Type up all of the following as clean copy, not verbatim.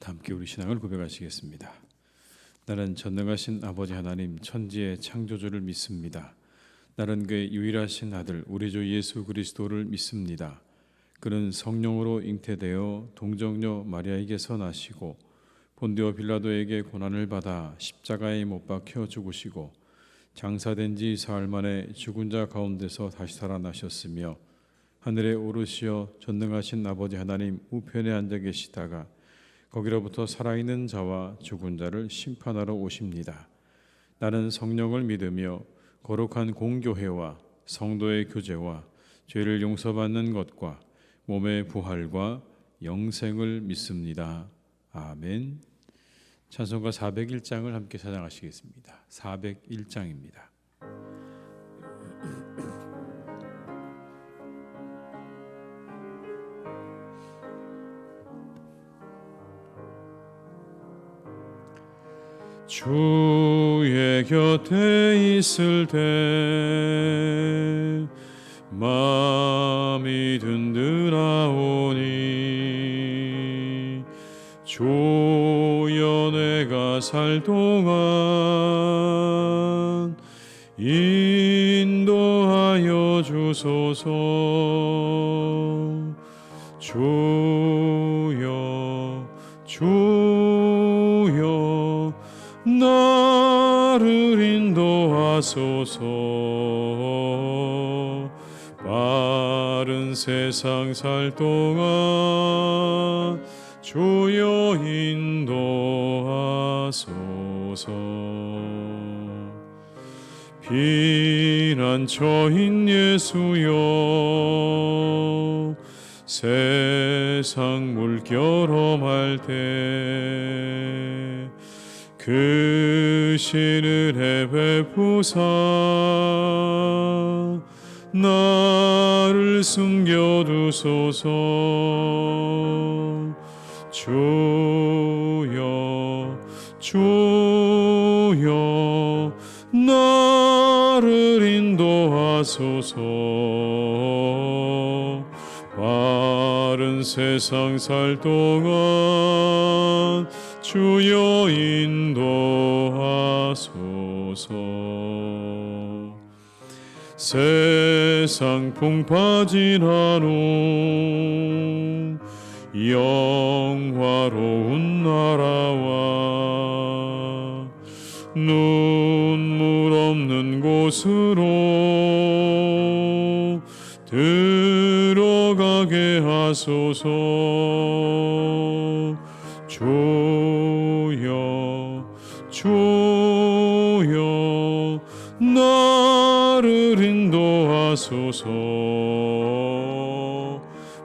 함께 우리 신앙을 고백하시겠습니다. 나는 전능하신 아버지 하나님 천지의 창조주를 믿습니다. 나는 그의 유일하신 아들 우리 주 예수 그리스도를 믿습니다. 그는 성령으로 잉태되어 동정녀 마리아에게서 나시고 본디오 빌라도에게 고난을 받아 십자가에 못 박혀 죽으시고 장사된 지 사흘 만에 죽은 자 가운데서 다시 살아나셨으며 하늘에 오르시어 전능하신 아버지 하나님 우편에 앉아 계시다가 거기로부터 살아있는 자와 죽은 자를 심판하러 오십니다. 나는 성령을 믿으며 거룩한 공교회와 성도의 교제와 죄를 용서받는 것과 몸의 부활과 영생을 믿습니다. 아멘. 찬송가 401장을 함께 찬양하시겠습니다. 401장입니다. 주의 곁에 있을 때 마음이 든든하오니 조연회가 살 동안 인도하여 주소서. 주여 주여 나를 인도하소서. 바른 세상 살 동안 주여 인도하소서. 피난처인 예수여 세상 물결험할 때 그 신은혜 베푸사 나를 숨겨두소서. 주여 주여 나를 인도하소서. 바른 세상 살 동안 주여 인도하소서. 세상 풍파진 한후 영화로운 나라와 눈물 없는 곳으로 들어가게 하소서. 주여 주여 나를 인도하소서.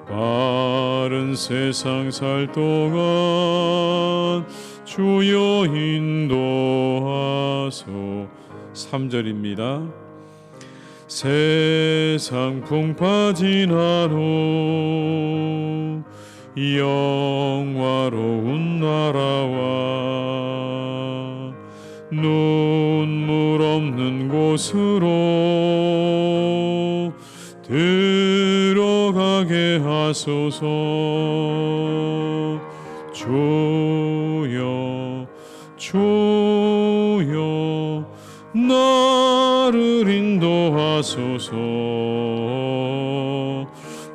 바른 세상 살 동안 주여 인도하소서. 3절입니다. 세상 풍파진 한후 영화로운 나라와 눈물 없는 곳으로 들어가게 하소서. 주여 주여 나를 인도하소서.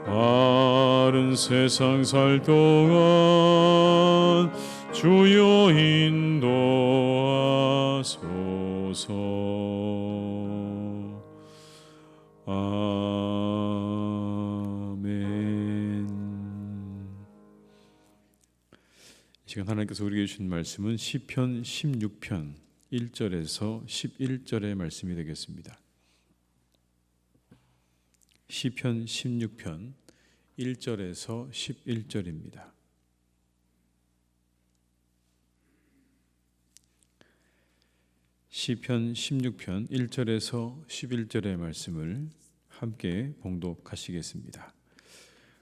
바른 세상 살 동안 주여 인도하소서. 아멘. 이 시간 하나님께서 우리에게 주신 말씀은 시편 16편 1절에서 11절의 말씀이 되겠습니다. 시편 16편 1절에서 11절입니다. 시편 16편 1절에서 11절의 말씀을 함께 봉독하시겠습니다.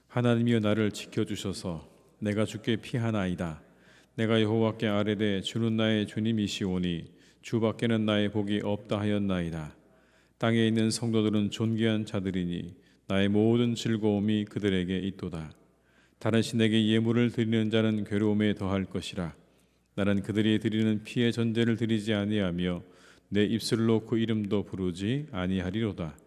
하나님이여 나를 지켜주셔서 내가 주께 피하나이다. 내가 여호와께 아뢰되 주는 나의 주님이시오니 주밖에는 나의 복이 없다 하였나이다. 땅에 있는 성도들은 존귀한 자들이니 나의 모든 즐거움이 그들에게 있도다. 다른 신에게 예물을 드리는 자는 괴로움에 더할 것이라. 나는 그들이 드리는 피의 전제를 드리지 아니하며 내 입술로 그 이름도 부르지 아니하리로다.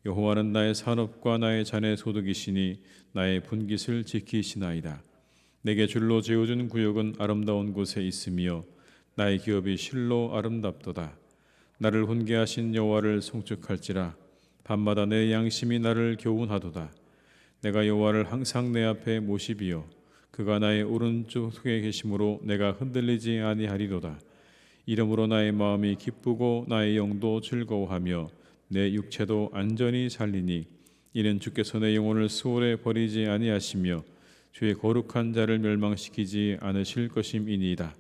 여호와는 나의 산업과 나의 잔의 소득이시니 나의 분깃을 지키시나이다. 내게 줄로 재어준 구역은 아름다운 곳에 있으며 나의 기업이 실로 아름답도다. 나를 훈계하신 여호와를 송축할지라. 밤마다 내 양심이 나를 교훈하도다. 내가 여호와를 항상 내 앞에 모시비요 그가 나의 오른쪽에 계심으로 내가 흔들리지 아니하리로다. 이러므로 나의 마음이 기쁘고 나의 영도 즐거워하며 내 육체도 안전히 살리니 이는 주께서 내 영혼을 수월에 버리지 아니하시며 주의 거룩한 자를 멸망시키지 않으실 것임이니이다.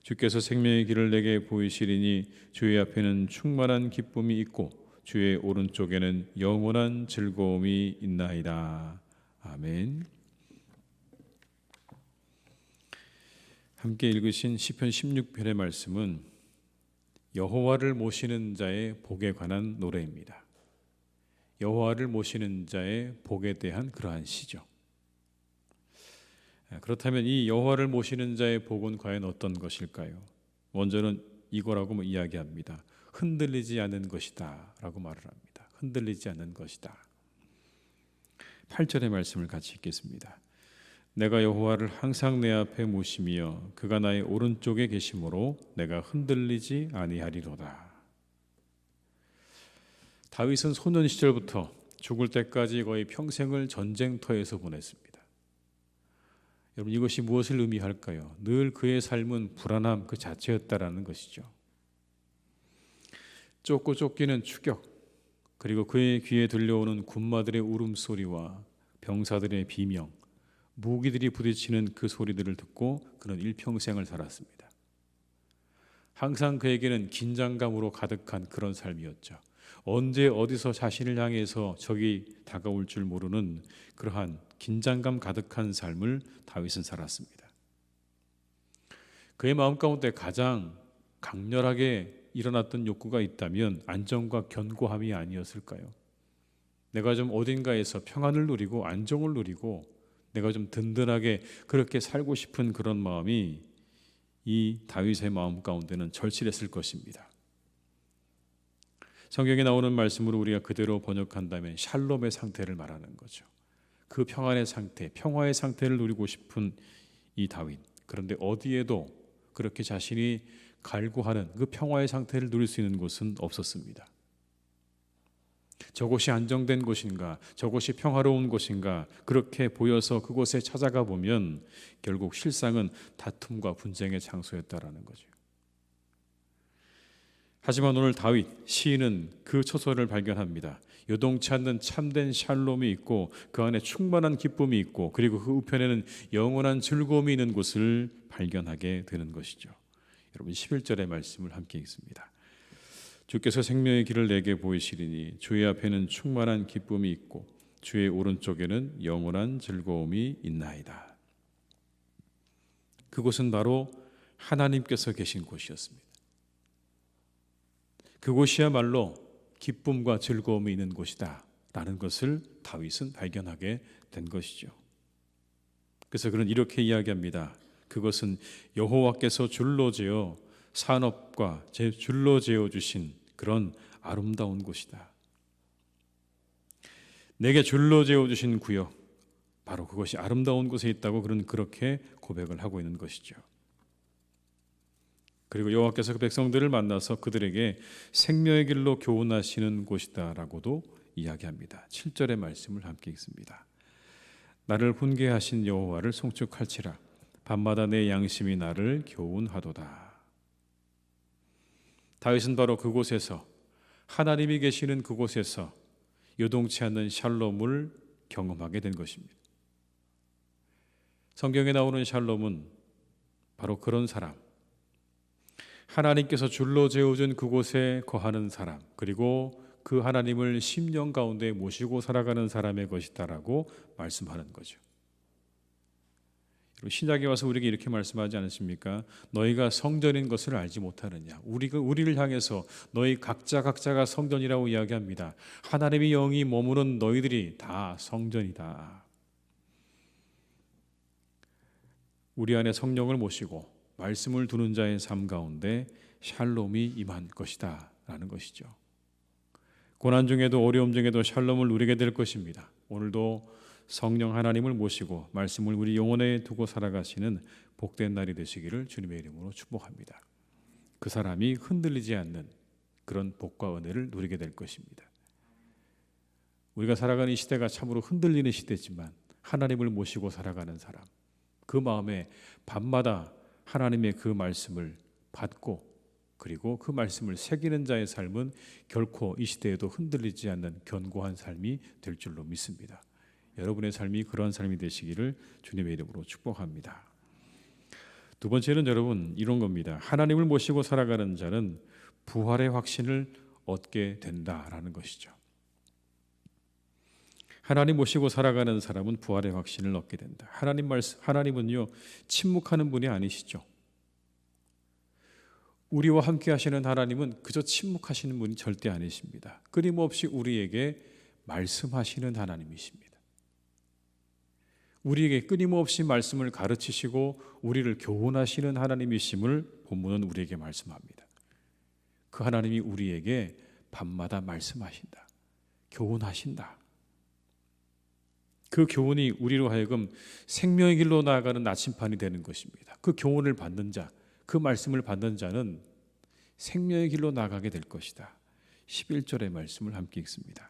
주께서 생명의 길을 내게 보이시리니 주의 앞에는 충만한 기쁨이 있고 주의 오른쪽에는 영원한 즐거움이 있나이다. 아멘. 함께 읽으신 시편 16편의 말씀은 여호와를 모시는 자의 복에 관한 노래입니다. 여호와를 모시는 자의 복에 대한 그러한 시죠. 그렇다면 이 여호와를 모시는 자의 복은 과연 어떤 것일까요? 먼저는 이거라고 이야기합니다. 흔들리지 않는 것이다 라고 말을 합니다. 흔들리지 않는 것이다. 8절의 말씀을 같이 읽겠습니다. 내가 여호와를 항상 내 앞에 모시며 그가 나의 오른쪽에 계심으로 내가 흔들리지 아니하리로다. 다윗은 소년 시절부터 죽을 때까지 거의 평생을 전쟁터에서 보냈습니다. 여러분, 이것이 무엇을 의미할까요? 늘 그의 삶은 불안함 그 자체였다라는 것이죠. 쫓고 쫓기는 추격, 그리고 그의 귀에 들려오는 군마들의 울음소리와 병사들의 비명, 무기들이 부딪히는 그 소리들을 듣고 그는 일평생을 살았습니다. 항상 그에게는 긴장감으로 가득한 그런 삶이었죠. 언제 어디서 자신을 향해서 적이 다가올 줄 모르는 그러한 긴장감 가득한 삶을 다윗은 살았습니다. 그의 마음 가운데 가장 강렬하게 일어났던 욕구가 있다면 안정과 견고함이 아니었을까요? 내가 좀 어딘가에서 평안을 누리고 안정을 누리고 내가 좀 든든하게 그렇게 살고 싶은 그런 마음이 이 다윗의 마음 가운데는 절실했을 것입니다. 성경에 나오는 말씀으로 우리가 그대로 번역한다면 샬롬의 상태를 말하는 거죠. 그 평안의 상태, 평화의 상태를 누리고 싶은 이 다윗. 그런데 어디에도 그렇게 자신이 갈구하는 그 평화의 상태를 누릴 수 있는 곳은 없었습니다. 저곳이 안정된 곳인가, 저곳이 평화로운 곳인가 그렇게 보여서 그곳에 찾아가 보면 결국 실상은 다툼과 분쟁의 장소였다라는 거죠. 하지만 오늘 다윗 시인은 그 초소를 발견합니다. 요동치 않는 참된 샬롬이 있고 그 안에 충만한 기쁨이 있고 그리고 그 우편에는 영원한 즐거움이 있는 곳을 발견하게 되는 것이죠. 여러분 11절의 말씀을 함께 읽습니다. 주께서 생명의 길을 내게 보이시리니 주의 앞에는 충만한 기쁨이 있고 주의 오른쪽에는 영원한 즐거움이 있나이다. 그곳은 바로 하나님께서 계신 곳이었습니다. 그곳이야말로 기쁨과 즐거움이 있는 곳이다 라는 것을 다윗은 발견하게 된 것이죠. 그래서 그는 이렇게 이야기합니다. 그것은 여호와께서 줄로 재어 산업과 제 줄로 재어 주신 그런 아름다운 곳이다. 내게 줄로 재어 주신 구역, 바로 그것이 아름다운 곳에 있다고 그는 그렇게 고백을 하고 있는 것이죠. 그리고 여호와께서 그 백성들을 만나서 그들에게 생명의 길로 교훈하시는 곳이다라고도 이야기합니다. 7절의 말씀을 함께 읽습니다. 나를 훈계하신 여호와를 송축할지라. 밤마다 내 양심이 나를 교훈하도다. 다윗은 바로 그곳에서 하나님이 계시는 그곳에서 요동치 않는 샬롬을 경험하게 된 것입니다. 성경에 나오는 샬롬은 바로 그런 사람, 하나님께서 줄로 재어준 그곳에 거하는 사람, 그리고 그 하나님을 심령 가운데 모시고 살아가는 사람의 것이다라고 말씀하는 거죠. 신약에 와서 우리에게 이렇게 말씀하지 않으십니까? 너희가 성전인 것을 알지 못하느냐. 우리를 향해서 너희 각자가 성전이라고 이야기합니다. 하나님의 영이 머무는 너희들이 다 성전이다. 우리 안에 성령을 모시고 말씀을 두는 자의 삶 가운데 샬롬이 임한 것이다 라는 것이죠. 고난 중에도 어려움 중에도 샬롬을 누리게 될 것입니다. 오늘도 성령 하나님을 모시고 말씀을 우리 영혼에 두고 살아가시는 복된 날이 되시기를 주님의 이름으로 축복합니다. 그 사람이 흔들리지 않는 그런 복과 은혜를 누리게 될 것입니다. 우리가 살아가는 이 시대가 참으로 흔들리는 시대지만 하나님을 모시고 살아가는 사람, 그 마음에 밤마다 하나님의 그 말씀을 받고 그리고 그 말씀을 새기는 자의 삶은 결코 이 시대에도 흔들리지 않는 견고한 삶이 될 줄로 믿습니다. 여러분의 삶이 그러한 삶이 되시기를 주님의 이름으로 축복합니다. 두 번째는 여러분 이런 겁니다. 하나님을 모시고 살아가는 자는 부활의 확신을 얻게 된다라는 것이죠. 하나님 모시고 살아가는 사람은 부활의 확신을 얻게 된다. 하나님은요 침묵하는 분이 아니시죠. 우리와 함께 하시는 하나님은 그저 침묵하시는 분이 절대 아니십니다. 끊임없이 우리에게 말씀하시는 하나님이십니다. 우리에게 끊임없이 말씀을 가르치시고 우리를 교훈하시는 하나님이심을 본문은 우리에게 말씀합니다. 그 하나님이 우리에게 밤마다 말씀하신다. 교훈하신다. 그 교훈이 우리로 하여금 생명의 길로 나아가는 나침판이 되는 것입니다. 그 교훈을 받는 자, 그 말씀을 받는 자는 생명의 길로 나아가게 될 것이다. 11절의 말씀을 함께 읽습니다.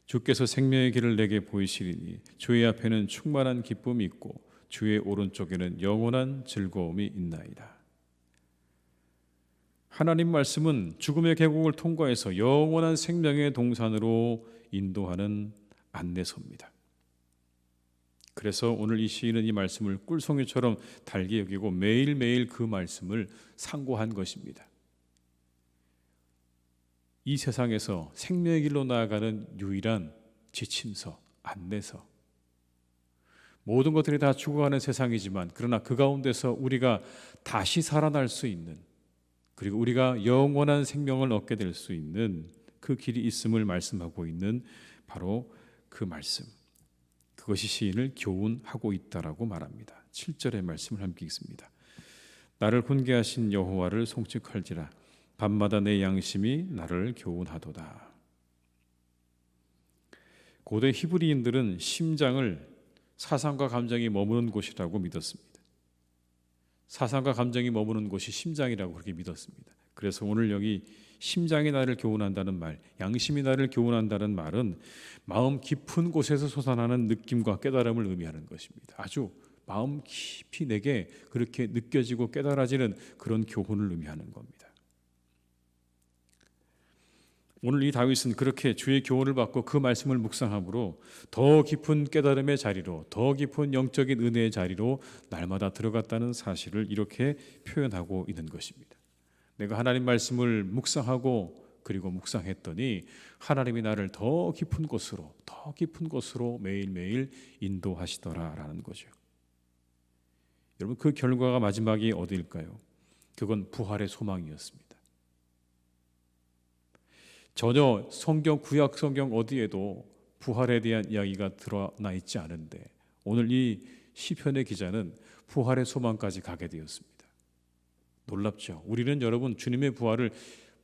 주께서 생명의 길을 내게 보이시리니 주의 앞에는 충만한 기쁨이 있고 주의 오른쪽에는 영원한 즐거움이 있나이다. 하나님 말씀은 죽음의 계곡을 통과해서 영원한 생명의 동산으로 인도하는 안내소입니다. 그래서 오늘 이 시인은 이 말씀을 꿀송이처럼 달게 여기고 매일매일 그 말씀을 상고한 것입니다. 이 세상에서 생명의 길로 나아가는 유일한 지침서, 안내서. 모든 것들이 다 죽어가는 세상이지만 그러나 그 가운데서 우리가 다시 살아날 수 있는, 그리고 우리가 영원한 생명을 얻게 될 수 있는 그 길이 있음을 말씀하고 있는 바로 그 말씀. 그것이 시인을 교훈하고 있다라고 말합니다. 7절의 말씀을 함께 읽습니다. 나를 훈계하신 여호와를 송축할지라 밤마다 내 양심이 나를 교훈하도다. 고대 히브리인들은 심장을 사상과 감정이 머무는 곳이라고 믿었습니다. 사상과 감정이 머무는 곳이 심장이라고 그렇게 믿었습니다. 그래서 오늘 여기 심장이 나를 교훈한다는 말, 양심이 나를 교훈한다는 말은 마음 깊은 곳에서 솟아나는 느낌과 깨달음을 의미하는 것입니다. 아주 마음 깊이 내게 그렇게 느껴지고 깨달아지는 그런 교훈을 의미하는 겁니다. 오늘 이 다윗은 그렇게 주의 교훈을 받고 그 말씀을 묵상함으로 더 깊은 깨달음의 자리로, 더 깊은 영적인 은혜의 자리로 날마다 들어갔다는 사실을 이렇게 표현하고 있는 것입니다. 내가 하나님 말씀을 묵상하고 그리고 묵상했더니 하나님이 나를 더 깊은 곳으로 매일매일 인도하시더라라는 거죠. 여러분, 그 결과가 마지막이 어디일까요? 그건 부활의 소망이었습니다. 전혀 성경, 구약 성경 어디에도 부활에 대한 이야기가 드러나 있지 않은데 오늘 이 시편의 기자는 부활의 소망까지 가게 되었습니다. 놀랍죠? 우리는 여러분 주님의 부활을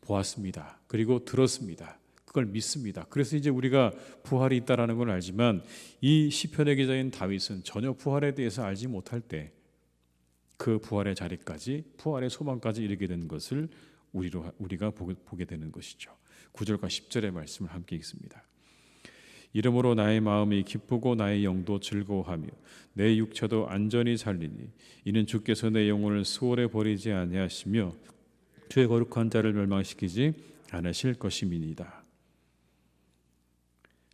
보았습니다. 그리고 들었습니다. 그걸 믿습니다. 그래서 이제 우리가 부활이 있다라는 걸 알지만 이 시편의 기자인 다윗은 전혀 부활에 대해서 알지 못할 때 그 부활의 자리까지, 부활의 소망까지 이르게 된 것을 우리가 보게 되는 것이죠. 9절과 10절의 말씀을 함께 읽습니다. 이러므로 나의 마음이 기쁘고 나의 영도 즐거워하며 내 육체도 안전히 살리니 이는 주께서 내 영혼을 수월에 버리지 아니하시며 주의 거룩한 자를 멸망시키지 않으실 것임이니이다.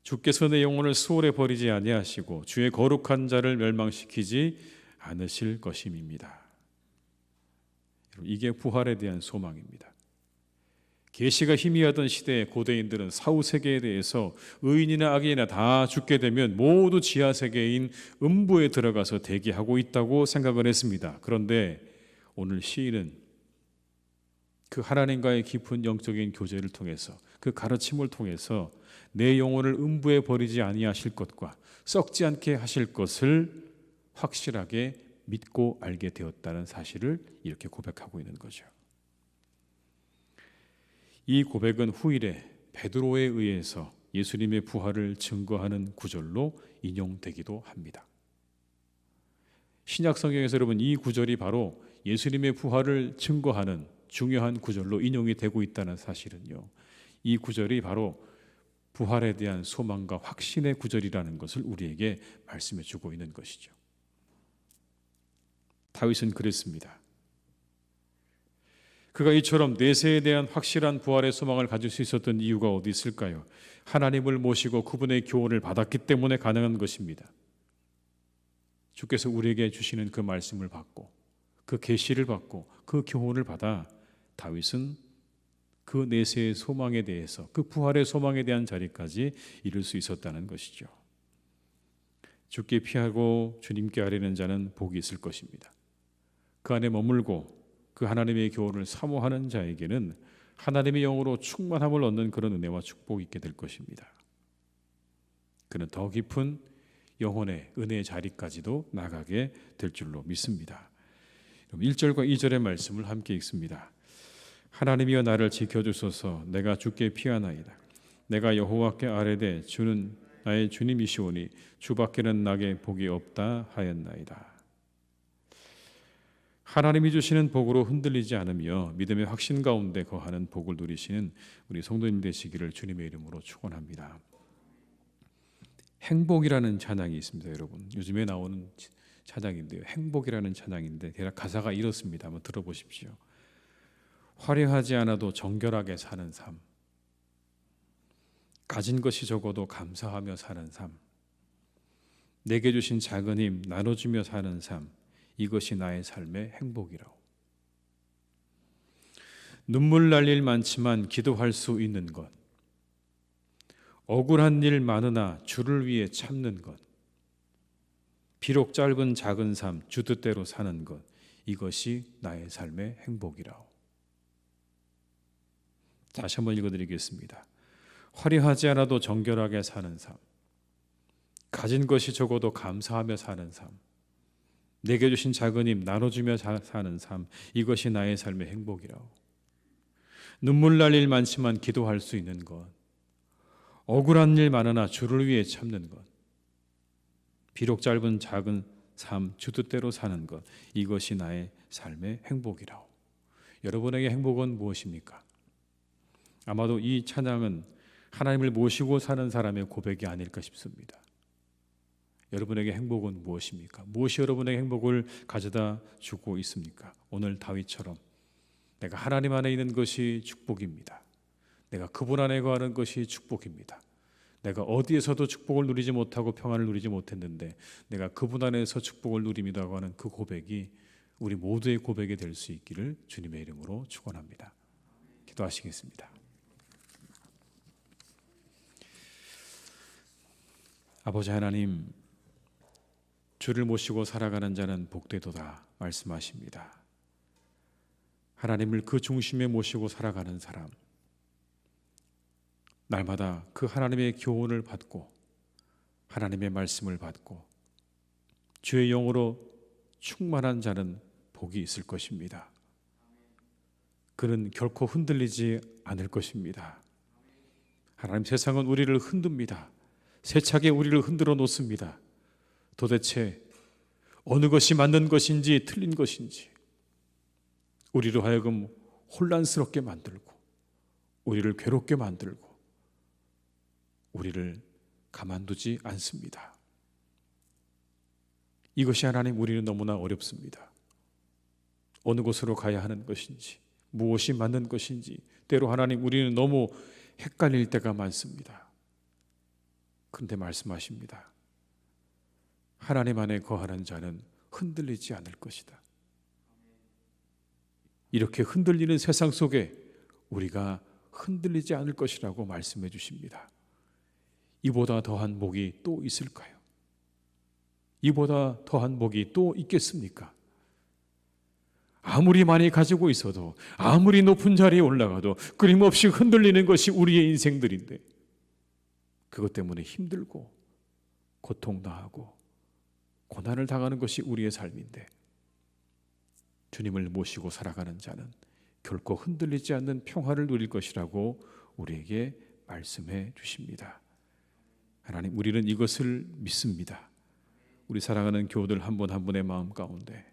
주께서 내 영혼을 수월에 버리지 아니하시고 주의 거룩한 자를 멸망시키지 않으실 것임입니다. 이게 부활에 대한 소망입니다. 계시가 희미하던 시대의 고대인들은 사후세계에 대해서 의인이나 악인이나 다 죽게 되면 모두 지하세계인 음부에 들어가서 대기하고 있다고 생각을 했습니다. 그런데 오늘 시인은 그 하나님과의 깊은 영적인 교제를 통해서, 그 가르침을 통해서 내 영혼을 음부에 버리지 아니하실 것과 썩지 않게 하실 것을 확실하게 믿고 알게 되었다는 사실을 이렇게 고백하고 있는 거죠. 이 고백은 후일에 베드로에 의해서 예수님의 부활을 증거하는 구절로 인용되기도 합니다. 신약 성경에서 여러분 이 구절이 바로 예수님의 부활을 증거하는 중요한 구절로 인용이 되고 있다는 사실은요, 이 구절이 바로 부활에 대한 소망과 확신의 구절이라는 것을 우리에게 말씀해 주고 있는 것이죠. 다윗은 그랬습니다. 그가 이처럼 내세에 대한 확실한 부활의 소망을 가질 수 있었던 이유가 어디 있을까요? 하나님을 모시고 그분의 교훈을 받았기 때문에 가능한 것입니다. 주께서 우리에게 주시는 그 말씀을 받고 그 계시를 받고 그 교훈을 받아 다윗은 그 내세의 소망에 대해서, 그 부활의 소망에 대한 자리까지 이룰 수 있었다는 것이죠. 주께 피하고 주님께 아뢰는 자는 복이 있을 것입니다. 그 안에 머물고 그 하나님의 교훈을 사모하는 자에게는 하나님의 영으로 충만함을 얻는 그런 은혜와 축복이 있게 될 것입니다. 그는 더 깊은 영혼의 은혜의 자리까지도 나가게 될 줄로 믿습니다. 1절과 2절의 말씀을 함께 읽습니다. 하나님이여 나를 지켜주소서. 내가 주께 피하나이다. 내가 여호와께 아뢰되 주는 나의 주님이시오니 주밖에는 나게 복이 없다 하였나이다. 하나님이 주시는 복으로 흔들리지 않으며 믿음의 확신 가운데 거하는 복을 누리시는 우리 성도님 되시기를 주님의 이름으로 축원합니다. 행복이라는 찬양이 있습니다. 여러분 요즘에 나오는 찬양인데요, 행복이라는 찬양인데 대략 가사가 이렇습니다. 한번 들어보십시오. 화려하지 않아도 정결하게 사는 삶, 가진 것이 적어도 감사하며 사는 삶, 내게 주신 작은 힘 나눠주며 사는 삶, 이것이 나의 삶의 행복이라고. 눈물 날 일 많지만 기도할 수 있는 것, 억울한 일 많으나 주를 위해 참는 것, 비록 짧은 작은 삶 주 뜻대로 사는 것, 이것이 나의 삶의 행복이라고. 다시 한번 읽어드리겠습니다. 화려하지 않아도 정결하게 사는 삶, 가진 것이 적어도 감사하며 사는 삶, 내게 주신 작은 힘 나눠주며 사는 삶, 이것이 나의 삶의 행복이라고. 눈물 날 일 많지만 기도할 수 있는 것, 억울한 일 많으나 주를 위해 참는 것, 비록 짧은 작은 삶 주 뜻대로 사는 것, 이것이 나의 삶의 행복이라고. 여러분에게 행복은 무엇입니까? 아마도 이 찬양은 하나님을 모시고 사는 사람의 고백이 아닐까 싶습니다. 여러분에게 행복은 무엇입니까? 무엇이 여러분에게 행복을 가져다 주고 있습니까? 오늘 다윗처럼 내가 하나님 안에 있는 것이 축복입니다. 내가 그분 안에 거하는 것이 축복입니다. 내가 어디에서도 축복을 누리지 못하고 평안을 누리지 못했는데 내가 그분 안에서 축복을 누립니다고 하는 그 고백이 우리 모두의 고백이 될 수 있기를 주님의 이름으로 축원합니다. 기도하시겠습니다. 아버지 하나님, 주를 모시고 살아가는 자는 복되도다 말씀하십니다. 하나님을 그 중심에 모시고 살아가는 사람, 날마다 그 하나님의 교훈을 받고 하나님의 말씀을 받고 주의 영으로 충만한 자는 복이 있을 것입니다. 그는 결코 흔들리지 않을 것입니다. 하나님, 세상은 우리를 흔듭니다. 세차게 우리를 흔들어 놓습니다. 도대체 어느 것이 맞는 것인지 틀린 것인지 우리로 하여금 혼란스럽게 만들고 우리를 괴롭게 만들고 우리를 가만두지 않습니다. 이것이 하나님 우리는 너무나 어렵습니다. 어느 곳으로 가야 하는 것인지 무엇이 맞는 것인지 때로 하나님 우리는 너무 헷갈릴 때가 많습니다. 그런데 말씀하십니다. 하나님 안에 거하는 자는 흔들리지 않을 것이다. 이렇게 흔들리는 세상 속에 우리가 흔들리지 않을 것이라고 말씀해 주십니다. 이보다 더한 복이 또 있을까요? 이보다 더한 복이 또 있겠습니까? 아무리 많이 가지고 있어도, 아무리 높은 자리에 올라가도 끊임없이 흔들리는 것이 우리의 인생들인데 그것 때문에 힘들고 고통당하고 고난을 당하는 것이 우리의 삶인데 주님을 모시고 살아가는 자는 결코 흔들리지 않는 평화를 누릴 것이라고 우리에게 말씀해 주십니다. 하나님, 우리는 이것을 믿습니다. 우리 사랑하는 교우들 한 분 한 분의 마음 가운데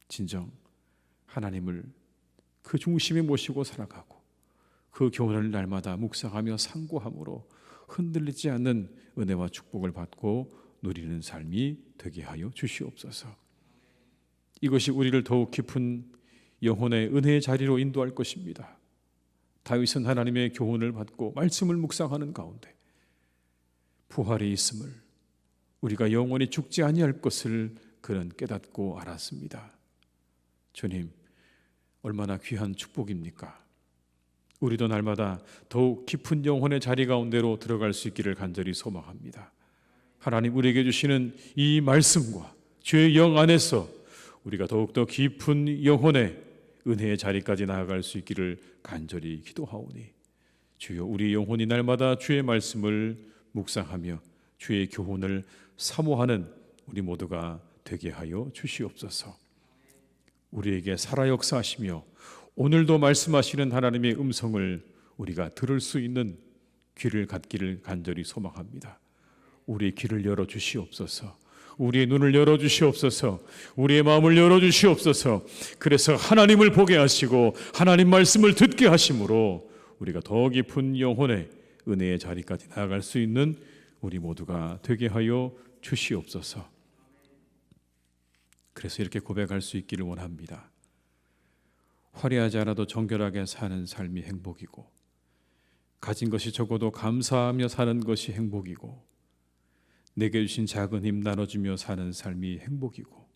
진정 하나님을 그 중심에 모시고 살아가고 그 교훈을 날마다 묵상하며 상고함으로 흔들리지 않는 은혜와 축복을 받고 누리는 삶이 되게 하여 주시옵소서. 이것이 우리를 더욱 깊은 영혼의 은혜의 자리로 인도할 것입니다. 다윗은 하나님의 교훈을 받고 말씀을 묵상하는 가운데 부활이 있음을, 우리가 영원히 죽지 아니할 것을 그는 깨닫고 알았습니다. 주님, 얼마나 귀한 축복입니까? 우리도 날마다 더욱 깊은 영혼의 자리 가운데로 들어갈 수 있기를 간절히 소망합니다. 하나님, 우리에게 주시는 이 말씀과 주의 영 안에서 우리가 더욱더 깊은 영혼의 은혜의 자리까지 나아갈 수 있기를 간절히 기도하오니 주여, 우리 영혼이 날마다 주의 말씀을 묵상하며 주의 교훈을 사모하는 우리 모두가 되게 하여 주시옵소서. 우리에게 살아 역사하시며 오늘도 말씀하시는 하나님의 음성을 우리가 들을 수 있는 귀를 갖기를 간절히 소망합니다. 우리의 귀를 열어주시옵소서. 우리의 눈을 열어주시옵소서. 우리의 마음을 열어주시옵소서. 그래서 하나님을 보게 하시고 하나님 말씀을 듣게 하심으로 우리가 더 깊은 영혼의 은혜의 자리까지 나아갈 수 있는 우리 모두가 되게 하여 주시옵소서. 그래서 이렇게 고백할 수 있기를 원합니다. 화려하지 않아도 정결하게 사는 삶이 행복이고, 가진 것이 적어도 감사하며 사는 것이 행복이고, 내게 주신 작은 힘 나눠주며 사는 삶이 행복이고,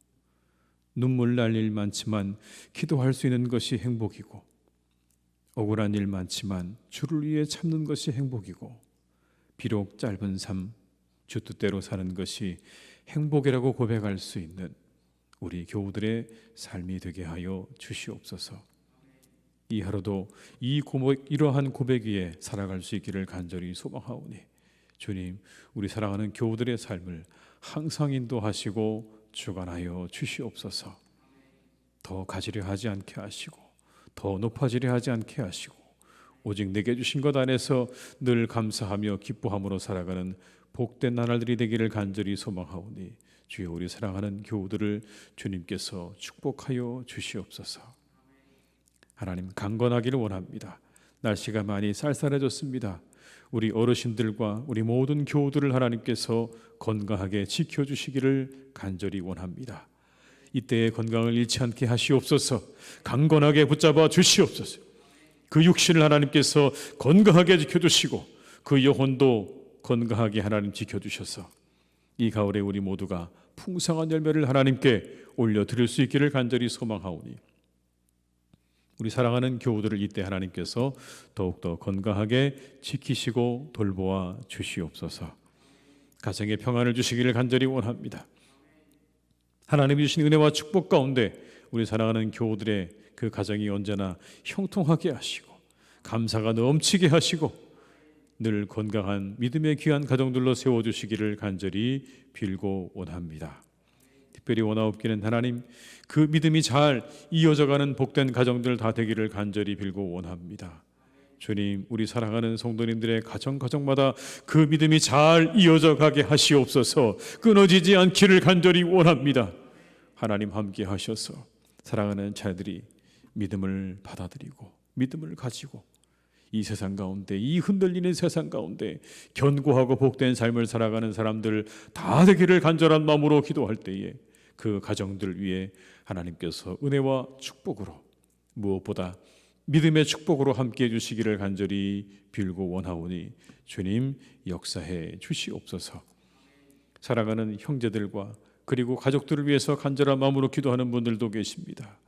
눈물 날 일 많지만 기도할 수 있는 것이 행복이고, 억울한 일 많지만 주를 위해 참는 것이 행복이고, 비록 짧은 삶 주 뜻대로 사는 것이 행복이라고 고백할 수 있는 우리 교우들의 삶이 되게 하여 주시옵소서. 이 하루도 이러한 고백 위에 살아갈 수 있기를 간절히 소망하오니 주님, 우리 사랑하는 교우들의 삶을 항상 인도하시고 주관하여 주시옵소서. 더 가지려 하지 않게 하시고 더 높아지려 하지 않게 하시고 오직 내게 주신 것 안에서 늘 감사하며 기뻐함으로 살아가는 복된 나날들이 되기를 간절히 소망하오니 주여, 우리 사랑하는 교우들을 주님께서 축복하여 주시옵소서. 하나님, 강건하기를 원합니다. 날씨가 많이 쌀쌀해졌습니다. 우리 어르신들과 우리 모든 교우들을 하나님께서 건강하게 지켜주시기를 간절히 원합니다. 이때의 건강을 잃지 않게 하시옵소서. 강건하게 붙잡아 주시옵소서. 그 육신을 하나님께서 건강하게 지켜주시고 그 영혼도 건강하게 하나님 지켜주셔서 이 가을에 우리 모두가 풍성한 열매를 하나님께 올려드릴 수 있기를 간절히 소망하오니 우리 사랑하는 교우들을 이때 하나님께서 더욱더 건강하게 지키시고 돌보아 주시옵소서. 가정에 평안을 주시기를 간절히 원합니다. 하나님이 주신 은혜와 축복 가운데 우리 사랑하는 교우들의 그 가정이 언제나 형통하게 하시고 감사가 넘치게 하시고 늘 건강한 믿음의 귀한 가정들로 세워주시기를 간절히 빌고 원합니다. 특별히 원하옵기는 하나님, 그 믿음이 잘 이어져가는 복된 가정들 다 되기를 간절히 빌고 원합니다. 주님, 우리 사랑하는 성도님들의 가정마다 그 믿음이 잘 이어져 가게 하시옵소서. 끊어지지 않기를 간절히 원합니다. 하나님 함께 하셔서 사랑하는 자들이 믿음을 받아들이고 믿음을 가지고 이 세상 가운데, 이 흔들리는 세상 가운데 견고하고 복된 삶을 살아가는 사람들 다 되기를 간절한 마음으로 기도할 때에 그 가정들 위해 하나님께서 은혜와 축복으로 무엇보다 믿음의 축복으로 함께해 주시기를 간절히 빌고 원하오니 주님, 역사해 주시옵소서. 사랑하는 형제들과 그리고 가족들을 위해서 간절한 마음으로 기도하는 분들도 계십니다.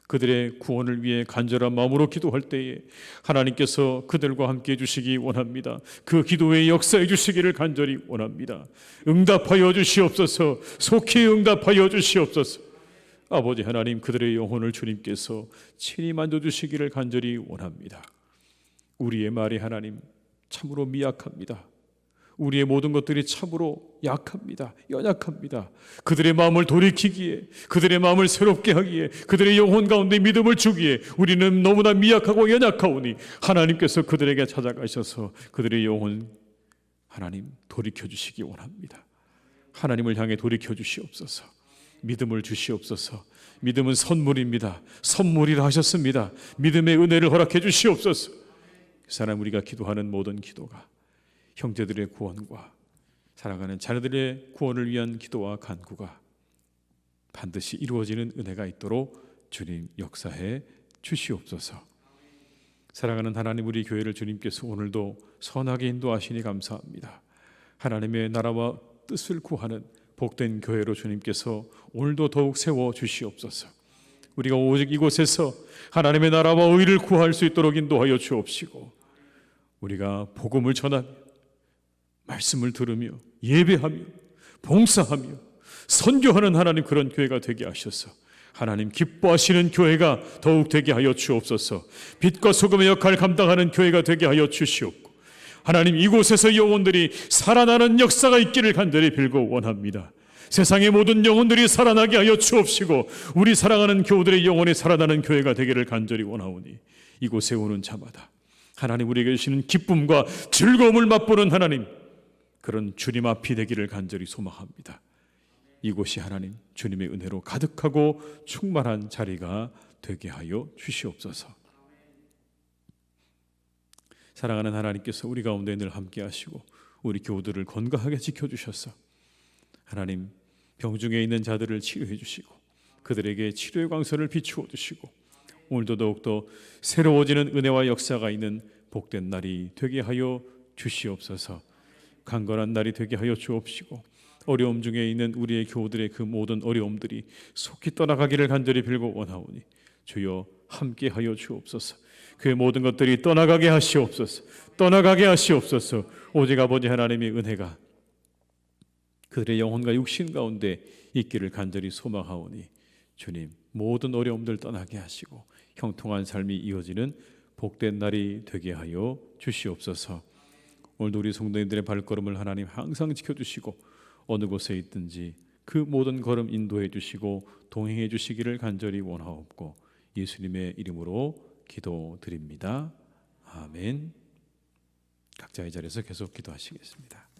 그들의 구원을 위해 간절한 마음으로 기도할 때에 하나님께서 그들과 함께 해주시기 원합니다. 그 기도에 역사해 주시기를 간절히 원합니다. 응답하여 주시옵소서. 속히 응답하여 주시옵소서. 아버지 하나님, 그들의 영혼을 주님께서 친히 만져주시기를 간절히 원합니다. 우리의 말이 하나님 참으로 미약합니다. 우리의 모든 것들이 참으로 약합니다. 연약합니다. 그들의 마음을 돌이키기에, 그들의 마음을 새롭게 하기에, 그들의 영혼 가운데 믿음을 주기에 우리는 너무나 미약하고 연약하오니 하나님께서 그들에게 찾아가셔서 그들의 영혼 하나님 돌이켜 주시기 원합니다. 하나님을 향해 돌이켜 주시옵소서. 믿음을 주시옵소서. 믿음은 선물입니다. 선물이라 하셨습니다. 믿음의 은혜를 허락해 주시옵소서. 그 사람 우리가 기도하는 모든 기도가 형제들의 구원과 살아가는 자녀들의 구원을 위한 기도와 간구가 반드시 이루어지는 은혜가 있도록 주님 역사해 주시옵소서. 사랑하는 하나님, 우리 교회를 주님께서 오늘도 선하게 인도하시니 감사합니다. 하나님의 나라와 뜻을 구하는 복된 교회로 주님께서 오늘도 더욱 세워 주시옵소서. 우리가 오직 이곳에서 하나님의 나라와 의를 구할 수 있도록 인도하여 주옵시고, 우리가 복음을 전하며 말씀을 들으며 예배하며 봉사하며 선교하는 하나님, 그런 교회가 되게 하셔서 하나님 기뻐하시는 교회가 더욱 되게 하여 주옵소서. 빛과 소금의 역할을 감당하는 교회가 되게 하여 주시옵고, 하나님 이곳에서 영혼들이 살아나는 역사가 있기를 간절히 빌고 원합니다. 세상의 모든 영혼들이 살아나게 하여 주옵시고, 우리 사랑하는 교우들의 영혼이 살아나는 교회가 되기를 간절히 원하오니, 이곳에 오는 자마다 하나님 우리에게 주시는 기쁨과 즐거움을 맛보는 하나님, 그런 주님 앞이 되기를 간절히 소망합니다. 이곳이 하나님 주님의 은혜로 가득하고 충만한 자리가 되게 하여 주시옵소서. 사랑하는 하나님께서 우리 가운데 늘 함께 하시고 우리 교우들을 건강하게 지켜주셔서 하나님 병중에 있는 자들을 치료해 주시고 그들에게 치료의 광선을 비추어 주시고 오늘도 더욱더 새로워지는 은혜와 역사가 있는 복된 날이 되게 하여 주시옵소서. 강건한 날이 되게 하여 주옵시고, 어려움 중에 있는 우리의 교우들의 그 모든 어려움들이 속히 떠나가기를 간절히 빌고 원하오니 주여 함께 하여 주옵소서. 그 모든 것들이 떠나가게 하시옵소서. 떠나가게 하시옵소서. 오직 아버지 하나님의 은혜가 그들의 영혼과 육신 가운데 있기를 간절히 소망하오니 주님 모든 어려움들 떠나게 하시고 형통한 삶이 이어지는 복된 날이 되게 하여 주시옵소서. 오늘도 우리 성도님들의 발걸음을 하나님 항상 지켜주시고 어느 곳에 있든지 그 모든 걸음 인도해 주시고 동행해 주시기를 간절히 원하옵고 예수님의 이름으로 기도드립니다. 아멘. 각자의 자리에서 계속 기도하시겠습니다.